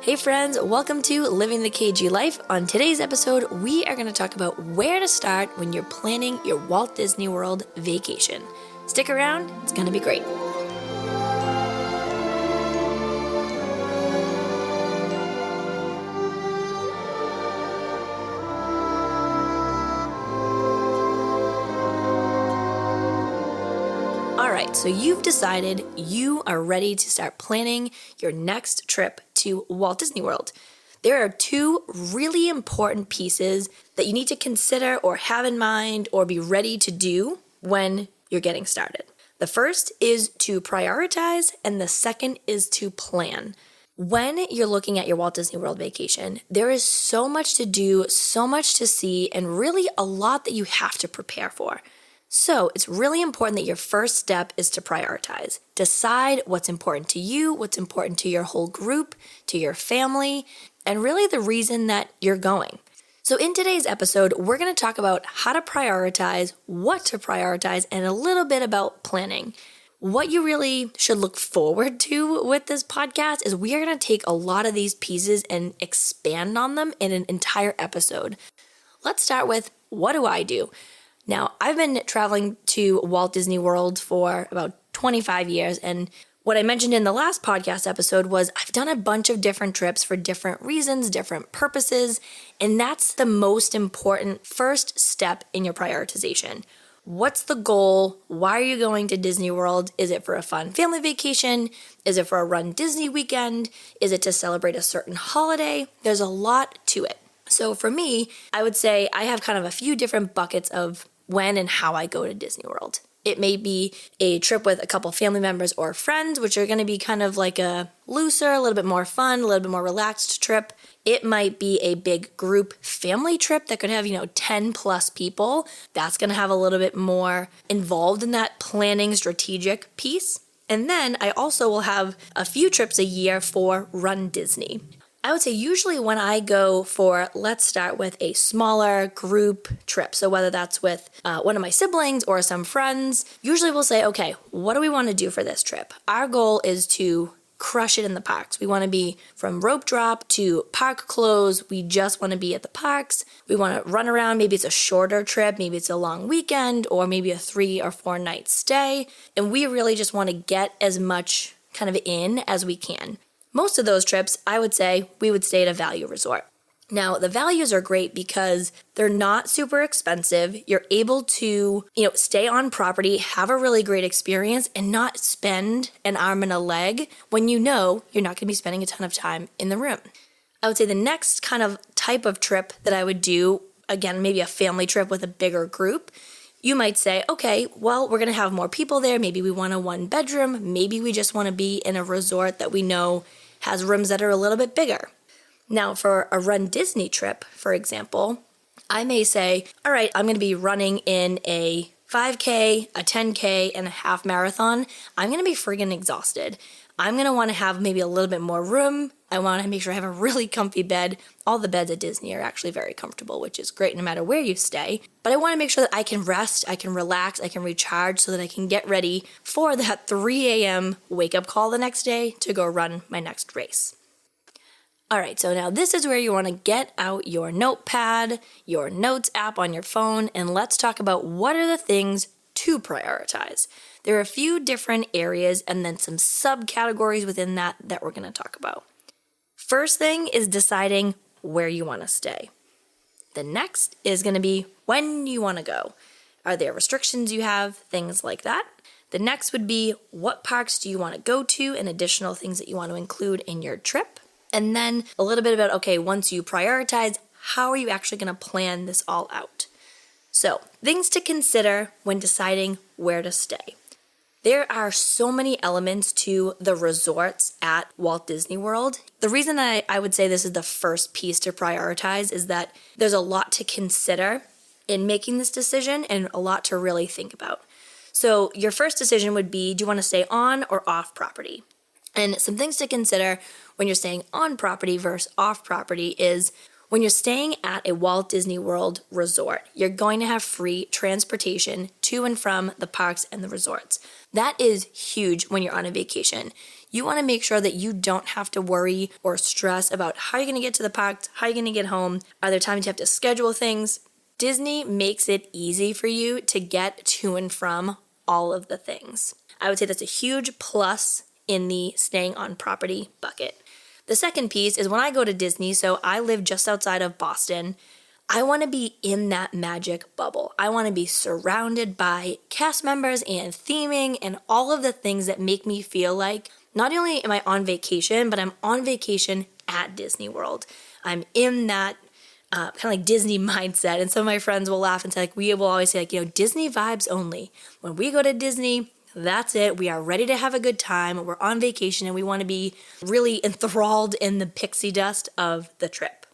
Hey friends, welcome to Living the KG Life. On today's episode, we are going to talk about where to start when you're planning your Walt Disney World vacation. Stick around, it's going to be great. Alright, so you've decided you are ready to start planning your next trip to Walt Disney World. There are two really important pieces that you need to consider or have in mind or be ready to do when you're getting started. The first is to prioritize, and the second is to plan. When you're looking at your Walt Disney World vacation, there is so much to do, so much to see, and really a lot that you have to prepare for. So it's really important that your first step is to prioritize. Decide what's important to you, what's important to your whole group, to your family, and really the reason that you're going. So in today's episode, we're going to talk about how to prioritize, what to prioritize, and a little bit about planning. What you really should look forward to with this podcast is we are going to take a lot of these pieces and expand on them in an entire episode. Let's start with, what do I do? Now, I've been traveling to Walt Disney World for about 25 years, and what I mentioned in the last podcast episode was I've done a bunch of different trips for different reasons, different purposes, and that's the most important first step in your prioritization. What's the goal? Why are you going to Disney World? Is it for a fun family vacation? Is it for a Run Disney weekend? Is it to celebrate a certain holiday? There's a lot to it. So for me, I would say I have kind of a few different buckets of when and how I go to Disney World. It may be a trip with a couple family members or friends, which are going to be kind of like a looser, a little bit more fun, a little bit more relaxed trip. It might be a big group family trip that could have, 10 plus people. That's going to have a little bit more involved in that planning strategic piece. And then I also will have a few trips a year for Run Disney. I would say usually when I go for, let's start with a smaller group trip. So whether that's with one of my siblings or some friends, usually we'll say, okay, what do we want to do for this trip? Our goal is to crush it in the parks. We want to be from rope drop to park close. We just want to be at the parks. We want to run around. Maybe it's a shorter trip. Maybe it's a long weekend or maybe a 3 or 4 night stay. And we really just want to get as much kind of in as we can. Most of those trips, I would say, we would stay at a value resort. Now, the values are great because they're not super expensive. You're able to, stay on property, have a really great experience, and not spend an arm and a leg when you know you're not going to be spending a ton of time in the room. I would say the next kind of type of trip that I would do, again, maybe a family trip with a bigger group, you might say, okay, well, we're going to have more people there. Maybe we want a 1-bedroom. Maybe we just want to be in a resort that we know has rooms that are a little bit bigger. Now, for a Run Disney trip, for example, I may say, all right, I'm going to be running in a 5K, a 10K, and a half marathon. I'm going to be friggin' exhausted. I'm going to want to have maybe a little bit more room. I want to make sure I have a really comfy bed. All the beds at Disney are actually very comfortable, which is great no matter where you stay. But I want to make sure that I can rest, I can relax, I can recharge so that I can get ready for that 3 a.m. wake-up call the next day to go run my next race. All right, so now this is where you want to get out your notepad, your notes app on your phone, and let's talk about what are the things to prioritize. There are a few different areas and then some subcategories within that we're going to talk about. First thing is deciding where you want to stay. The next is going to be when you want to go. Are there restrictions you have? Things like that. The next would be what parks do you want to go to and additional things that you want to include in your trip. And then a little bit about, okay, once you prioritize, how are you actually going to plan this all out? So, things to consider when deciding where to stay. There are so many elements to the resorts at Walt Disney World. The reason that I would say this is the first piece to prioritize is that there's a lot to consider in making this decision and a lot to really think about. So your first decision would be, do you want to stay on or off property? And some things to consider when you're staying on property versus off property is When you're staying at a Walt Disney World resort, you're going to have free transportation to and from the parks and the resorts. That is huge when you're on a vacation. You want to make sure that you don't have to worry or stress about how you're going to get to the parks, how you're going to get home. Are there times you have to schedule things? Disney makes it easy for you to get to and from all of the things. I would say that's a huge plus in the staying on property bucket. The second piece is when I go to Disney, so I live just outside of Boston, I want to be in that magic bubble. I want to be surrounded by cast members and theming and all of the things that make me feel like not only am I on vacation, but I'm on vacation at Disney World. I'm in that kind of like Disney mindset. And some of my friends will laugh and say, like, we will always say, like, Disney vibes only. When we go to Disney, that's it. We are ready to have a good time. We're on vacation and we want to be really enthralled in the pixie dust of the trip.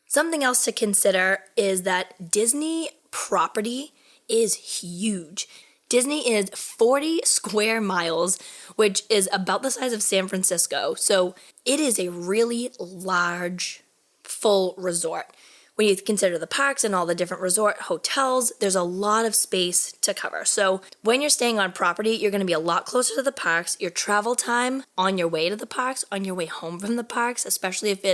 Something else to consider is that Disney property is huge. Disney is 40 square miles, which is about the size of San Francisco. So it is a really large, full resort. When you consider the parks and all the different resort hotels, there's a lot of space to cover. So when you're staying on property, you're going to be a lot closer to the parks. Your travel time on your way to the parks, on your way home from the parks, especially if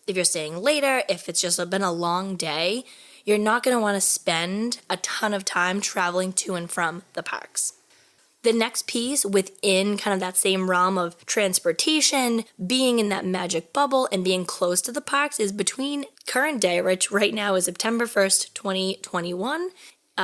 you're staying later, if it's just been a long day, you're not going to want to spend a ton of time traveling to and from the parks. The next piece within kind of that same realm of transportation, being in that magic bubble and being close to the parks is between current day, which right now is September 1st, 2021,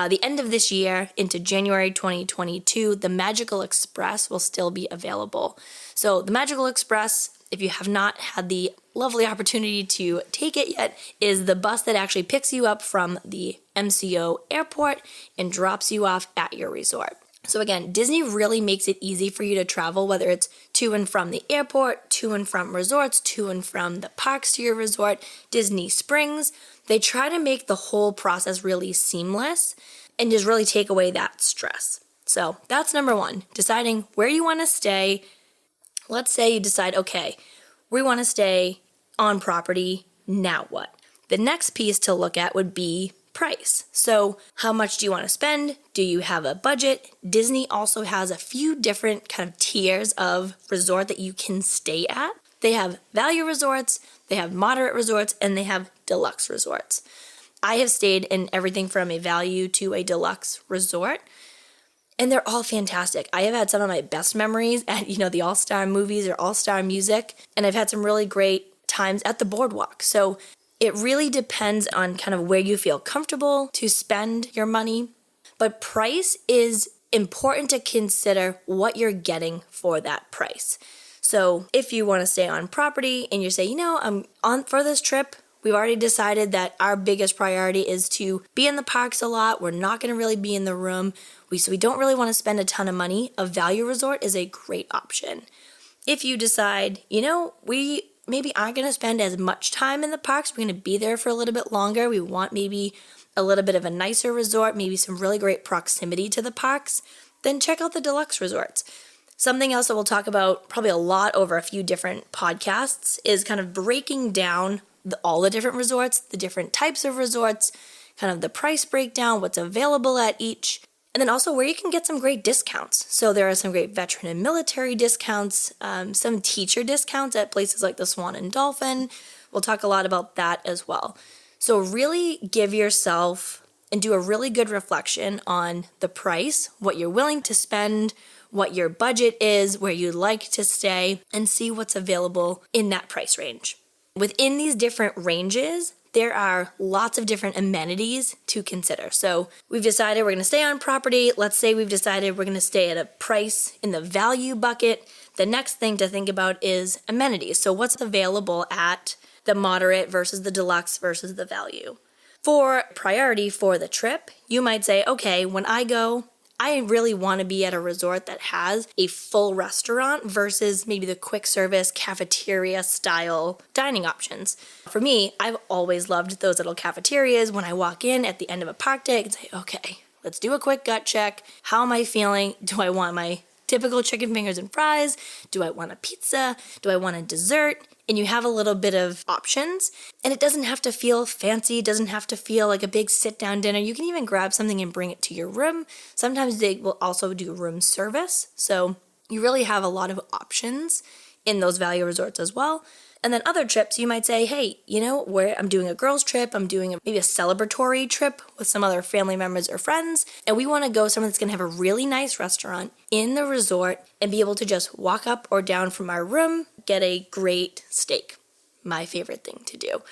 the end of this year into January 2022, the Magical Express will still be available. So the Magical Express, if you have not had the lovely opportunity to take it yet, is the bus that actually picks you up from the MCO airport and drops you off at your resort. So again, Disney really makes it easy for you to travel, whether it's to and from the airport, to and from resorts, to and from the parks to your resort, Disney Springs. They try to make the whole process really seamless and just really take away that stress. So that's number one, deciding where you want to stay. Let's say you decide, okay, we want to stay on property, now what? The next piece to look at would be price. So how much do you want to spend? Do you have a budget? Disney also has a few different kind of tiers of resort that you can stay at. They have value resorts, they have moderate resorts, and they have deluxe resorts. I have stayed in everything from a value to a deluxe resort, and they're all fantastic. I have had some of my best memories at, the All-Star movies or All-Star music, and I've had some really great times at the boardwalk. So it really depends on kind of where you feel comfortable to spend your money, but price is important to consider what you're getting for that price. So if you want to stay on property and you say, I'm on for this trip, we've already decided that our biggest priority is to be in the parks a lot. We're not going to really be in the room. So we don't really want to spend a ton of money. A value resort is a great option. If you decide, we maybe aren't going to spend as much time in the parks. We're going to be there for a little bit longer. We want maybe a little bit of a nicer resort, maybe some really great proximity to the parks. Then check out the deluxe resorts. Something else that we'll talk about probably a lot over a few different podcasts is kind of breaking down all the different resorts, the different types of resorts, kind of the price breakdown, what's available at each, and then also where you can get some great discounts. So there are some great veteran and military discounts, some teacher discounts at places like the Swan and Dolphin. We'll talk a lot about that as well. So really give yourself and do a really good reflection on the price, what you're willing to spend, what your budget is, where you'd like to stay, and see what's available in that price range. Within these different ranges, there are lots of different amenities to consider. So we've decided we're going to stay on property. Let's say we've decided we're going to stay at a price in the value bucket. The next thing to think about is amenities. So what's available at the moderate versus the deluxe versus the value. For priority for the trip, you might say, okay, when I go, I really want to be at a resort that has a full restaurant versus maybe the quick service cafeteria style dining options. For me, I've always loved those little cafeterias when I walk in at the end of a park day and say, okay, let's do a quick gut check. How am I feeling? Do I want my typical chicken fingers and fries? Do I want a pizza? Do I want a dessert? And you have a little bit of options, and it doesn't have to feel fancy. It doesn't have to feel like a big sit-down dinner. You can even grab something and bring it to your room. Sometimes they will also do room service. So you really have a lot of options in those value resorts as well. And then other trips, you might say, hey, where I'm doing a girls trip, I'm doing maybe a celebratory trip with some other family members or friends, and we want to go somewhere that's going to have a really nice restaurant in the resort and be able to just walk up or down from our room, get a great steak. My favorite thing to do.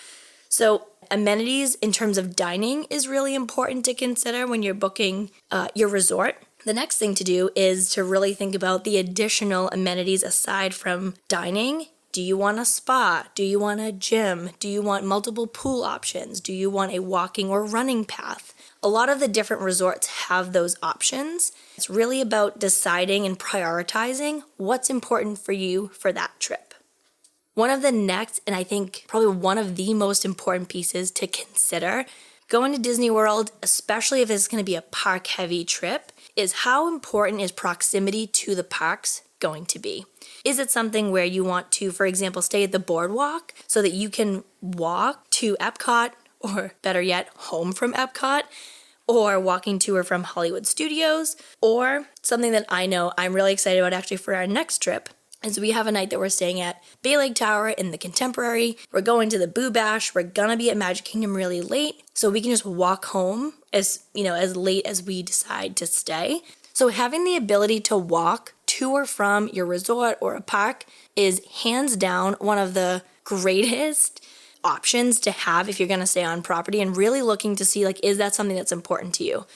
So amenities in terms of dining is really important to consider when you're booking your resort. The next thing to do is to really think about the additional amenities aside from dining. Do you want a spa? Do you want a gym? Do you want multiple pool options? Do you want a walking or running path? A lot of the different resorts have those options. It's really about deciding and prioritizing what's important for you for that trip. One of the next, and I think probably one of the most important pieces to consider going to Disney World, especially if it's going to be a park-heavy trip, is how important is proximity to the parks going to be? Is it something where you want to, for example, stay at the boardwalk so that you can walk to Epcot, or better yet, home from Epcot, or walking to or from Hollywood Studios, or something that I know I'm really excited about actually for our next trip is we have a night that we're staying at Bay Lake Tower in the Contemporary. We're going to the Boo Bash. We're gonna be at Magic Kingdom really late, so we can just walk home as late as we decide to stay. So having the ability to walk to or from your resort or a park is hands down one of the greatest options to have if you're going to stay on property, and really looking to see, is that something that's important to you?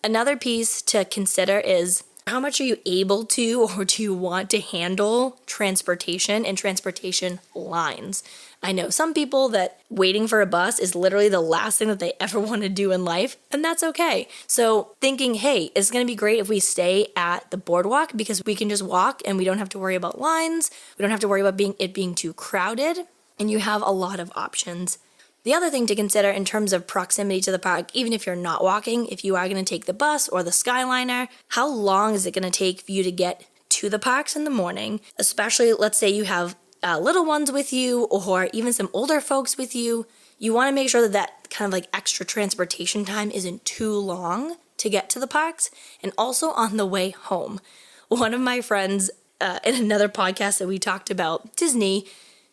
Another piece to consider is how much are you able to, or do you want to handle transportation and transportation lines? I know some people that waiting for a bus is literally the last thing that they ever want to do in life, and that's okay. So thinking, hey, it's going to be great if we stay at the boardwalk because we can just walk and we don't have to worry about lines. We don't have to worry about it being too crowded, and you have a lot of options. The other thing to consider in terms of proximity to the park, even if you're not walking, if you are going to take the bus or the Skyliner, how long is it going to take for you to get to the parks in the morning? Especially, let's say you have little ones with you or even some older folks with you. You want to make sure that kind of extra transportation time isn't too long to get to the parks, and also on the way home. One of my friends in another podcast that we talked about Disney,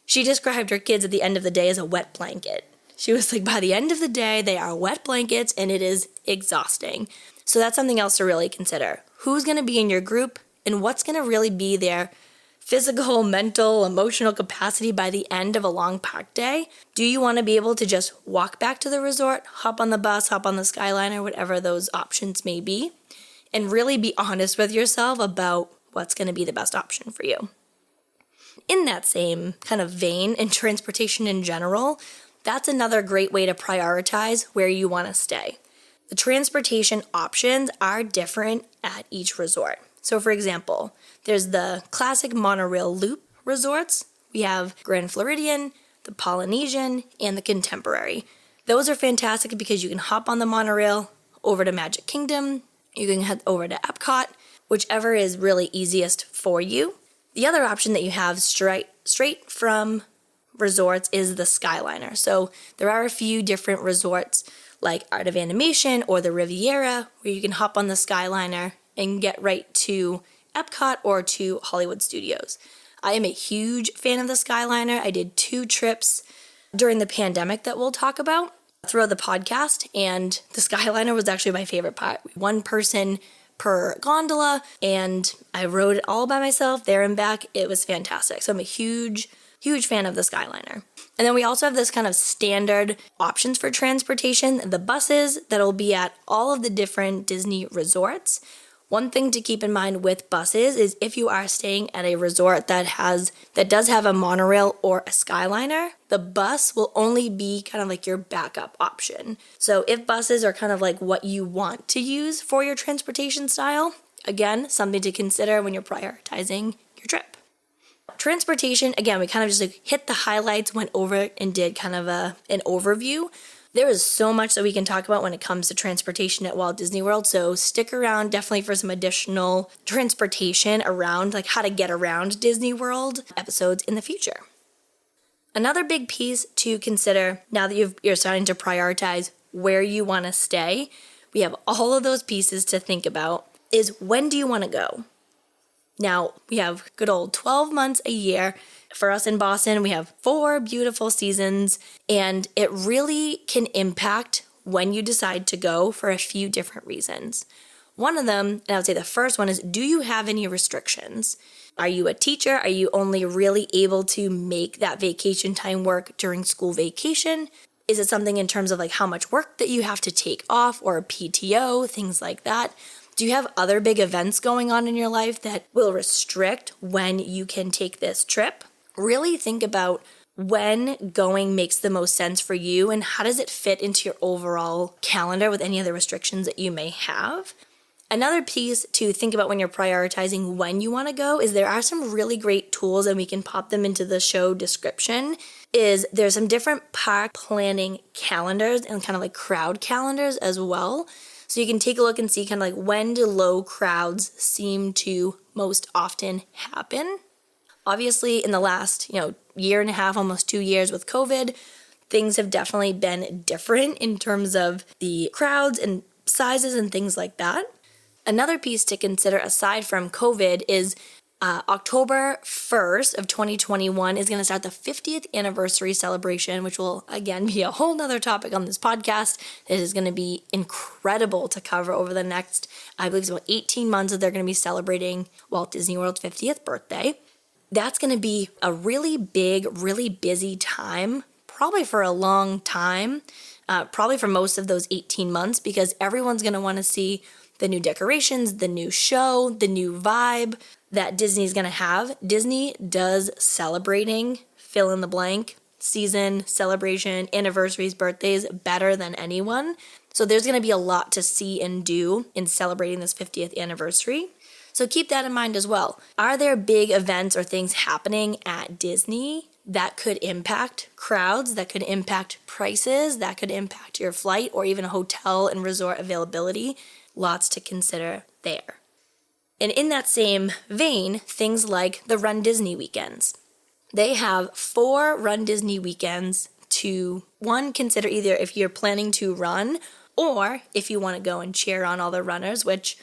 she described her kids at the end of the day as a wet blanket. She was like, by the end of the day, they are wet blankets and it is exhausting. So that's something else to really consider. Who's going to be in your group and what's going to really be their physical, mental, emotional capacity by the end of a long park day? Do you want to be able to just walk back to the resort, hop on the bus, hop on the Skyliner, whatever those options may be, and really be honest with yourself about what's going to be the best option for you? In that same kind of vein, in transportation in general, that's another great way to prioritize where you want to stay. The transportation options are different at each resort. So for example, there's the classic monorail loop resorts. We have Grand Floridian, the Polynesian, and the Contemporary. Those are fantastic because you can hop on the monorail over to Magic Kingdom. You can head over to Epcot, whichever is really easiest for you. The other option that you have straight from resorts is the Skyliner. So there are a few different resorts like Art of Animation or the Riviera where you can hop on the Skyliner and get right to Epcot or to Hollywood Studios. I am a huge fan of the Skyliner. I did 2 trips during the pandemic that we'll talk about throughout the podcast, and the Skyliner was actually my favorite part. 1 person per gondola, and I rode it all by myself there and back. It was fantastic. So I'm a huge fan of the Skyliner. And then we also have this kind of standard options for transportation, the buses that'll be at all of the different Disney resorts. One thing to keep in mind with buses is if you are staying at a resort that does have a monorail or a Skyliner, the bus will only be kind of like your backup option. So if buses are kind of like what you want to use for your transportation style, again, something to consider when you're prioritizing your trip. Transportation, again, we kind of just hit the highlights, went over it and did kind of an overview. There is so much that we can talk about when it comes to transportation at Walt Disney World, so stick around definitely for some additional transportation around, like how to get around Disney World episodes in the future. Another big piece to consider now that you're starting to prioritize where you want to stay, we have all of those pieces to think about, is when do you want to go? Now, we have good old 12 months a year. For us in Boston, we have 4 beautiful seasons, and it really can impact when you decide to go for a few different reasons. One of them, and I would say the first one, is do you have any restrictions? Are you a teacher? Are you only really able to make that vacation time work during school vacation? Is it something in terms of like how much work that you have to take off or a PTO, things like that? Do you have other big events going on in your life that will restrict when you can take this trip? Really think about when going makes the most sense for you and how does it fit into your overall calendar with any other restrictions that you may have. Another piece to think about when you're prioritizing when you want to go is there are some really great tools, and we can pop them into the show description, is there's some different park planning calendars and kind of like crowd calendars as well. So you can take a look and see kind of like when do low crowds seem to most often happen. Obviously, in the last, year and a half, almost 2 years with COVID, things have definitely been different in terms of the crowds and sizes and things like that. Another piece to consider aside from COVID is October 1st of 2021 is going to start the 50th anniversary celebration, which will, again, be a whole nother topic on this podcast. It is going to be incredible to cover over the next, I believe it's about 18 months that they're going to be celebrating Walt Disney World's 50th birthday. That's going to be a really big, really busy time, probably for a long time, probably for most of those 18 months, because everyone's going to want to see the new decorations, the new show, the new vibe that Disney's going to have. Disney does celebrating, fill in the blank, season, celebration, anniversaries, birthdays better than anyone. So there's going to be a lot to see and do in celebrating this 50th anniversary. So keep that in mind as well. Are there big events or things happening at Disney that could impact crowds, that could impact prices, that could impact your flight or even hotel and resort availability? Lots to consider there. And in that same vein, things like the Run Disney weekends. They have 4 Run Disney weekends to, one, consider either if you're planning to run or if you want to go and cheer on all the runners, which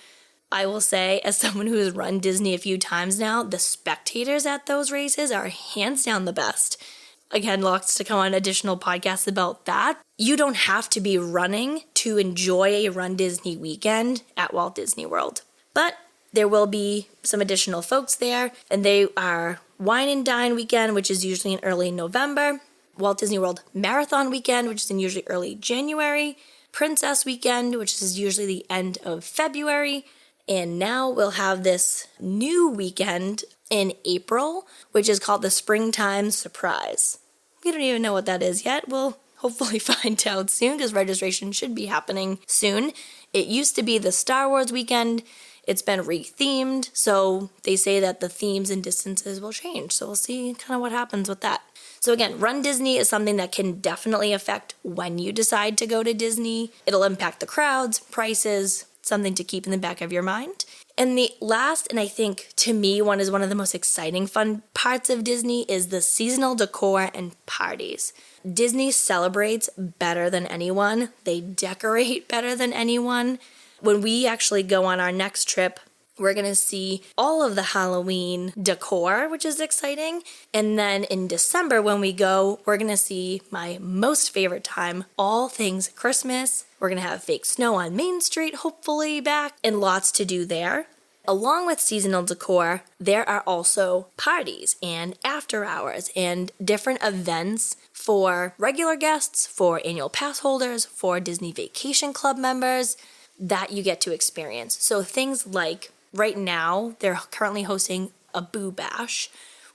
I will say, as someone who has run Disney a few times now, the spectators at those races are hands down the best. Again, lots to come on additional podcasts about that. You don't have to be running to enjoy a Run Disney weekend at Walt Disney World. But there will be some additional folks there, and they are Wine and Dine weekend, which is usually in early November, Walt Disney World Marathon weekend, which is in usually early January, Princess weekend, which is usually the end of February, and now we'll have this new weekend in April, which is called the Springtime Surprise. We don't even know what that is yet. We'll hopefully find out soon because registration should be happening soon. It used to be the Star Wars weekend. It's been rethemed, so they say that the themes and distances will change. So we'll see kind of what happens with that. So again, Run Disney is something that can definitely affect when you decide to go to Disney. It'll impact the crowds, prices, something to keep in the back of your mind. And the last, and I think to me, one of the most exciting fun parts of Disney is the seasonal decor and parties. Disney celebrates better than anyone. They decorate better than anyone. When we actually go on our next trip, we're going to see all of the Halloween decor, which is exciting. And then in December, when we go, we're going to see my most favorite time, all things Christmas. We're going to have fake snow on Main Street, hopefully back, and lots to do there. Along with seasonal decor, there are also parties and after hours and different events for regular guests, for annual pass holders, for Disney Vacation Club members that you get to experience. So things like right now, they're currently hosting a Boo Bash,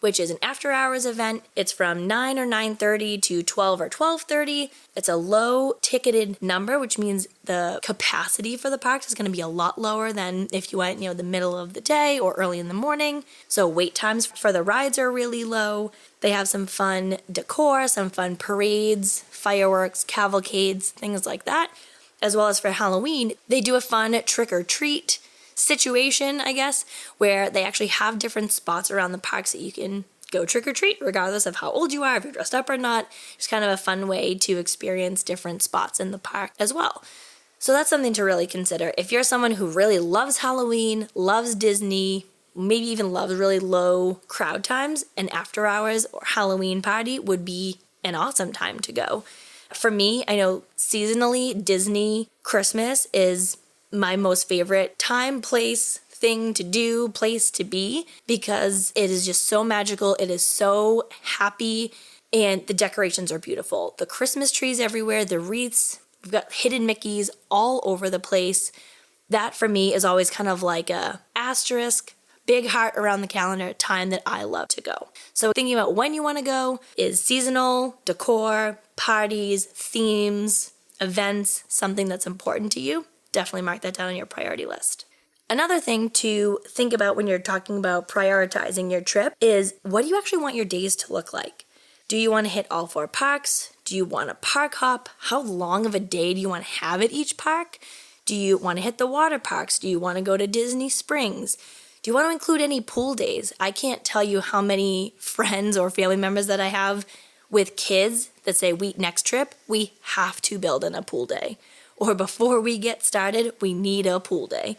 which is an after-hours event. It's from 9 or 9:30 to 12 or 12:30. It's a low-ticketed number, which means the capacity for the parks is going to be a lot lower than if you went, the middle of the day or early in the morning. So wait times for the rides are really low. They have some fun decor, some fun parades, fireworks, cavalcades, things like that. As well as for Halloween, they do a fun trick-or-treat situation, I guess, where they actually have different spots around the parks that you can go trick-or-treat regardless of how old you are, if you're dressed up or not. It's kind of a fun way to experience different spots in the park as well. So that's something to really consider. If you're someone who really loves Halloween, loves Disney, maybe even loves really low crowd times, an after hours or Halloween party would be an awesome time to go. For me, I know seasonally, Disney Christmas is my most favorite time, place, thing to do, place to be, because it is just so magical. It is so happy, and the decorations are beautiful. The Christmas trees everywhere, the wreaths, we've got hidden Mickeys all over the place. That for me is always kind of like a asterisk, big heart around the calendar time that I love to go. So thinking about when you want to go is seasonal, decor, parties, themes, events, something that's important to you. Definitely mark that down on your priority list. Another thing to think about when you're talking about prioritizing your trip is, what do you actually want your days to look like? Do you want to hit all 4 parks? Do you want to park hop? How long of a day do you want to have at each park? Do you want to hit the water parks? Do you want to go to Disney Springs? Do you want to include any pool days? I can't tell you how many friends or family members that I have with kids that say, next trip, we have to build in a pool day. Or before we get started, we need a pool day.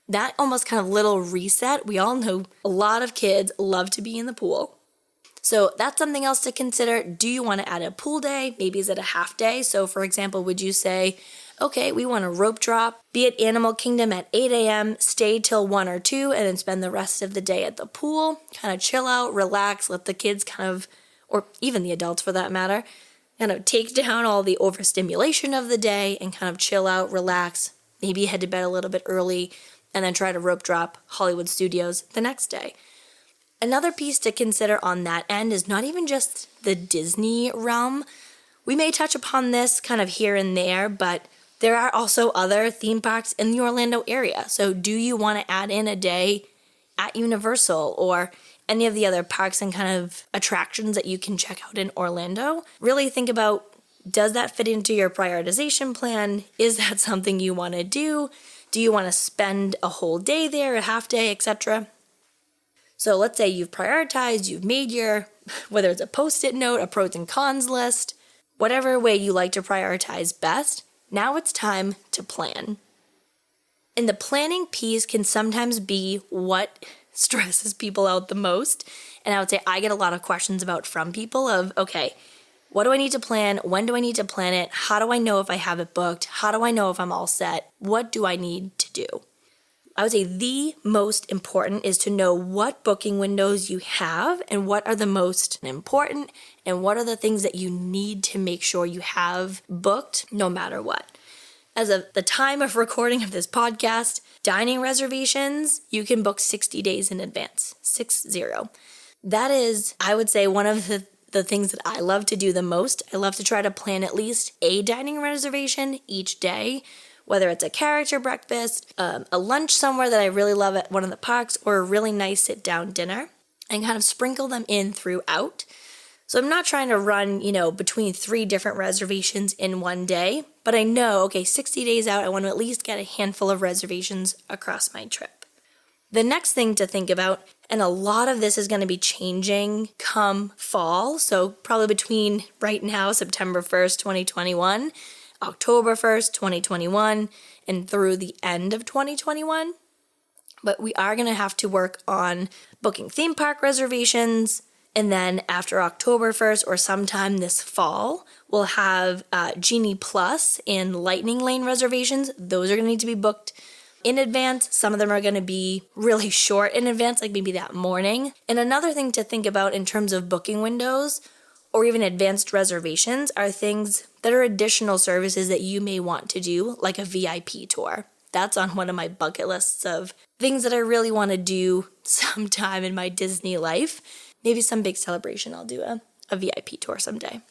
That almost kind of little reset, we all know a lot of kids love to be in the pool. So that's something else to consider. Do you want to add a pool day? Maybe is it a half day? So for example, would you say, okay, we want a rope drop, be at Animal Kingdom at 8 a.m., stay till 1 or 2, and then spend the rest of the day at the pool, kind of chill out, relax, let the kids or even the adults for that matter, kind of take down all the overstimulation of the day and kind of chill out, relax, maybe head to bed a little bit early, and then try to rope drop Hollywood Studios the next day. Another piece to consider on that end is not even just the Disney realm. We may touch upon this kind of here and there, but there are also other theme parks in the Orlando area. So do you want to add in a day at Universal or any of the other parks and kind of attractions that you can check out in Orlando? Really think about, does that fit into your prioritization plan? Is that something you want to do? Do you want to spend a whole day there, a half day, etc.? So let's say you've prioritized, you've made your, whether it's a post-it note, a pros and cons list, whatever way you like to prioritize best, now it's time to plan. And the planning piece can sometimes be what stresses people out the most. And I would say I get a lot of questions from people of, okay, what do I need to plan? When do I need to plan it? How do I know if I have it booked? How do I know if I'm all set? What do I need to do? I would say the most important is to know what booking windows you have and what are the most important and what are the things that you need to make sure you have booked no matter what. As of the time of recording of this podcast, dining reservations, you can book 60 days in advance, 60. That is, I would say, one of the things that I love to do the most. I love to try to plan at least a dining reservation each day, whether it's a character breakfast, a lunch somewhere that I really love at one of the parks, or a really nice sit-down dinner, and kind of sprinkle them in throughout. So I'm not trying to run, between 3 different reservations in one day, but I know, 60 days out, I want to at least get a handful of reservations across my trip. The next thing to think about, and a lot of this is going to be changing come fall, so probably between right now, September 1st, 2021, October 1st, 2021, and through the end of 2021. But we are going to have to work on booking theme park reservations, and then after October 1st or sometime this fall, we'll have Genie Plus and Lightning Lane reservations. Those are going to need to be booked in advance. Some of them are going to be really short in advance, like maybe that morning. And another thing to think about in terms of booking windows or even advanced reservations are things that are additional services that you may want to do, like a VIP tour. That's on one of my bucket lists of things that I really want to do sometime in my Disney life. maybe some big celebration. I'll do a VIP tour someday.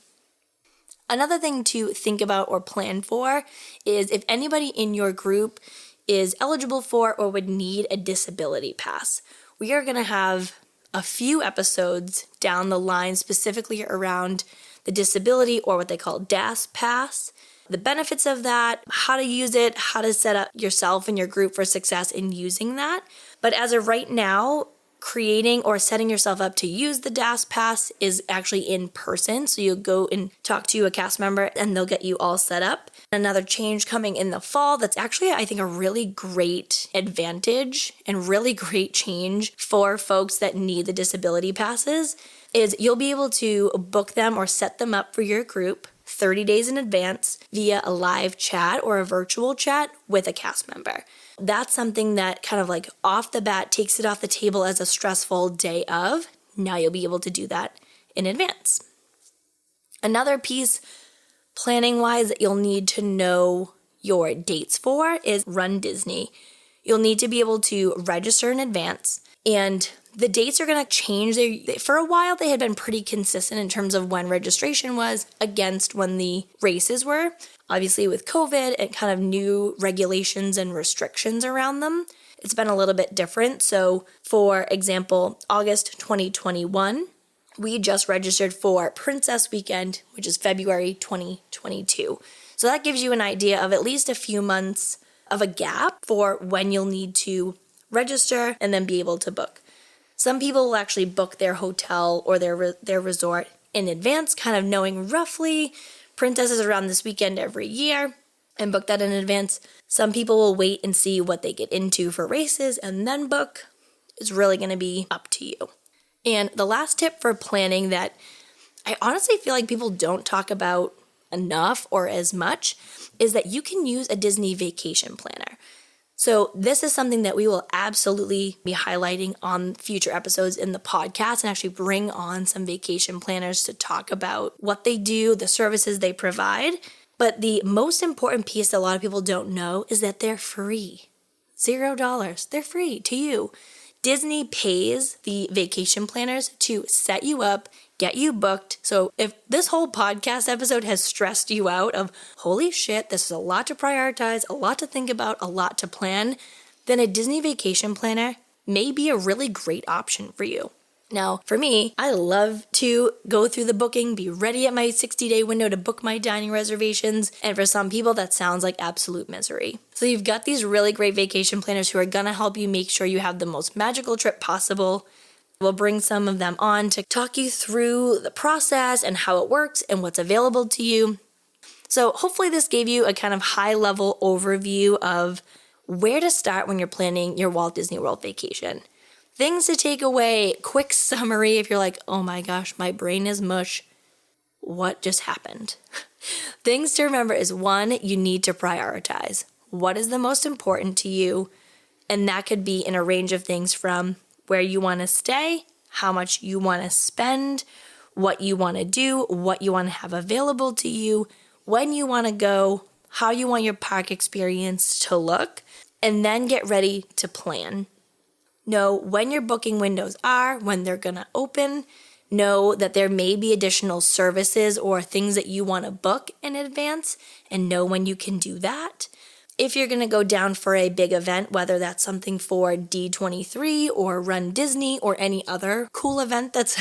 Another thing to think about or plan for is if anybody in your group is eligible for or would need a disability pass. We are going to have a few episodes down the line specifically around the disability or what they call DAS pass, the benefits of that, how to use it, how to set up yourself and your group for success in using that. But as of right now, creating or setting yourself up to use the DAS pass is actually in person. So you'll go and talk to a cast member and they'll get you all set up. Another change coming in the fall that's actually, I think, a really great advantage and really great change for folks that need the disability passes is you'll be able to book them or set them up for your group 30 days in advance via a live chat or a virtual chat with a cast member. That's something that kind of like off the bat takes it off the table as a stressful day of. Now you'll be able to do that in advance. Another piece, planning-wise, that you'll need to know your dates for is Run Disney. You'll need to be able to register in advance, and the dates are going to change. For a while, they had been pretty consistent in terms of when registration was against when the races were. Obviously, with COVID and kind of new regulations and restrictions around them, it's been a little bit different. So, for example, August 2021, we just registered for Princess Weekend, which is February 2022. So that gives you an idea of at least a few months of a gap for when you'll need to register and then be able to book. Some people will actually book their hotel or their resort in advance, kind of knowing roughly Princess is around this weekend every year and book that in advance. Some people will wait and see what they get into for races and then book. It's really going to be up to you. And the last tip for planning that I honestly feel like people don't talk about enough or as much is that you can use a Disney vacation planner. So this is something that we will absolutely be highlighting on future episodes in the podcast and actually bring on some vacation planners to talk about what they do, the services they provide. But the most important piece that a lot of people don't know is that they're free. $0. They're free to you. Disney pays the vacation planners to set you up, get you booked. So if this whole podcast episode has stressed you out of, holy shit, this is a lot to prioritize, a lot to think about, a lot to plan, then a Disney vacation planner may be a really great option for you. Now, for me, I love to go through the booking, be ready at my 60-day window to book my dining reservations. And for some people, that sounds like absolute misery. So you've got these really great vacation planners who are going to help you make sure you have the most magical trip possible. We'll bring some of them on to talk you through the process and how it works and what's available to you. So hopefully this gave you a kind of high-level overview of where to start when you're planning your Walt Disney World vacation. Things to take away, quick summary if you're like, oh my gosh, my brain is mush. What just happened? Things to remember is 1, you need to prioritize. What is the most important to you? And that could be in a range of things from where you want to stay, how much you want to spend, what you want to do, what you want to have available to you, when you want to go, how you want your park experience to look, and then get ready to plan. Know when your booking windows are, when they're going to open. Know that there may be additional services or things that you want to book in advance, and know when you can do that. If you're going to go down for a big event, whether that's something for D23 or Run Disney or any other cool event that's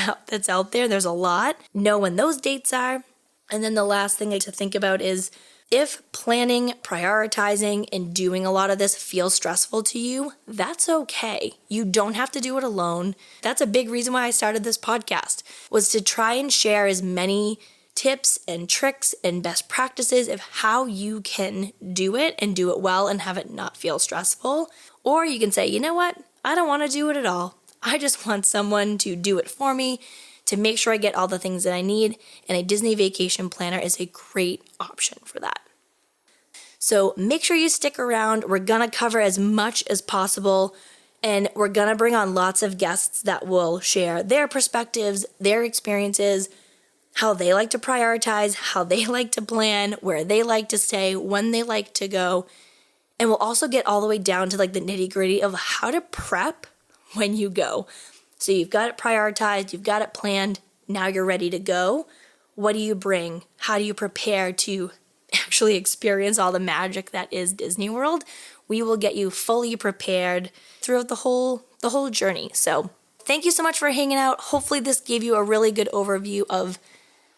out there, there's a lot. Know when those dates are. And then the last thing to think about is if planning, prioritizing, and doing a lot of this feels stressful to you, that's okay. You don't have to do it alone. That's a big reason why I started this podcast, was to try and share as many tips and tricks and best practices of how you can do it and do it well and have it not feel stressful. Or you can say, you know what? I don't want to do it at all. I just want someone to do it for me, to make sure I get all the things that I need, and a Disney vacation planner is a great option for that. So make sure you stick around. We're going to cover as much as possible, and we're going to bring on lots of guests that will share their perspectives, their experiences, how they like to prioritize, how they like to plan, where they like to stay, when they like to go. And we'll also get all the way down to like the nitty-gritty of how to prep when you go. So you've got it prioritized, you've got it planned, now you're ready to go. What do you bring? How do you prepare to actually experience all the magic that is Disney World? We will get you fully prepared throughout the whole journey. So thank you so much for hanging out. Hopefully this gave you a really good overview of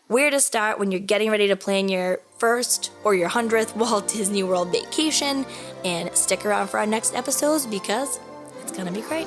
where to start when you're getting ready to plan your first or your 100th Walt Disney World vacation. And stick around for our next episodes because it's going to be great.